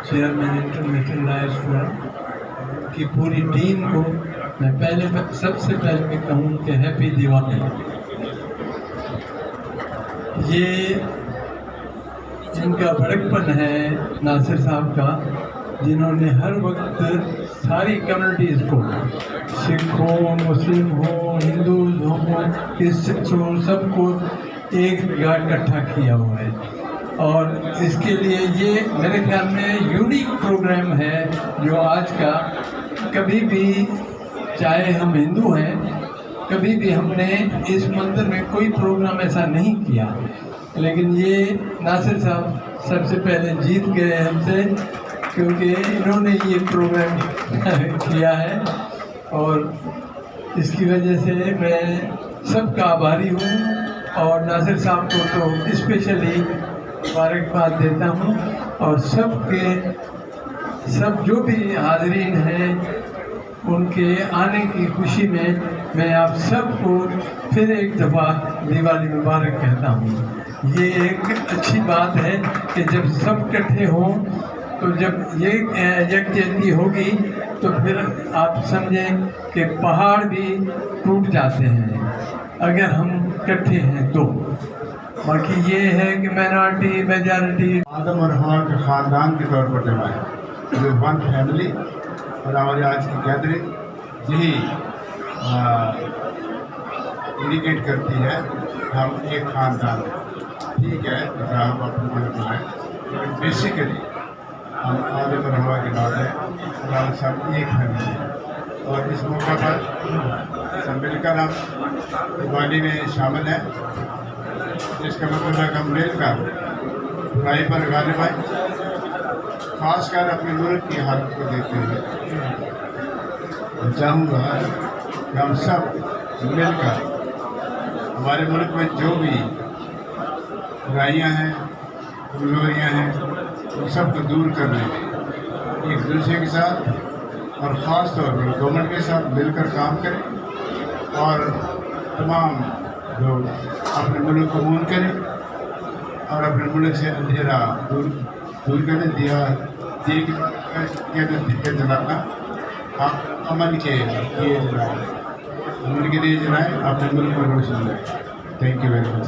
Chairman international lawyers forum کی پوری team کو میں سب سے پہلے میں کہوں کہ ہیپی دیوالی۔ یہ جن کا بڑکپن ہے ناصر صاحب کا، جنہوں نے ہر وقت ساری کمیونٹیز کو، سکھ ہو، مسلم ہو، ہندوز ہو، کرسچنس ہو، سب کو ایک جگہ اکٹھا کیا ہوا ہے۔ اور اس کے لیے یہ میرے خیال میں یونیک پروگرام ہے جو آج کا کبھی بھی، چاہے ہم ہندو ہیں، کبھی بھی ہم نے اس منظر میں کوئی پروگرام ایسا نہیں کیا، لیکن یہ ناصر صاحب سب سے پہلے جیت گئے ہم سے، کیونکہ انہوں نے یہ پروگرام کیا ہے، اور اس کی وجہ سے میں سب کا آبھاری ہوں، اور ناصر صاحب کو تو اسپیشلی مبارکباد دیتا ہوں، اور سب جو بھی حاضرین ہیں ان کے آنے کی خوشی میں آپ سب کو پھر ایک دفعہ دیوالی مبارک کہتا ہوں۔ یہ ایک اچھی بات ہے کہ جب سب اکٹھے ہوں تو جب یہ یکجہتی ہوگی تو پھر آپ سمجھیں کہ پہاڑ بھی ٹوٹ جاتے ہیں اگر ہم اکٹھے ہیں تو۔ باقی یہ ہے کہ مائنارٹی میجارٹی، آدم اور حوا کے خاندان کے طور پر جمع ہے، ون فیملی، اور ہماری آج کی گیدرنگ یہی انڈیکیٹ کرتی ہے کہ ہم ایک خاندان ہیں۔ ٹھیک ہے، ہم اپنے ملک میں لیکن بیسیکلی ہم آدم اور حوا کے بعد ہیں، اور ہم سب ایک فیملی ہیں، اور اس موقع پر سب مل کر ہم دیوالی میں شامل ہیں، جس کا مطلب ہے کہ ہم مل کر برائی پر غالب آئیں، خاص کر اپنے ملک کی حالت کو دیکھتے ہوئے میں چاہوں گا کہ ہم سب مل کر ہمارے ملک میں جو بھی برائیاں ہیں، کمزوریاں ہیں، ان سب کو دور کرنے میں ایک دوسرے کے ساتھ اور خاص طور پر گورنمنٹ کے ساتھ مل کر کام کریں، اور تمام لوگ اپنے ملک کو اون کریں اور اپنے ملک سے اندھیرا دور کریں۔ دیا جلانا امن کے لیے جلائیں، امن کے لیے جلائیں، اپنے ملک کو روشن کریں۔ Thank you very much.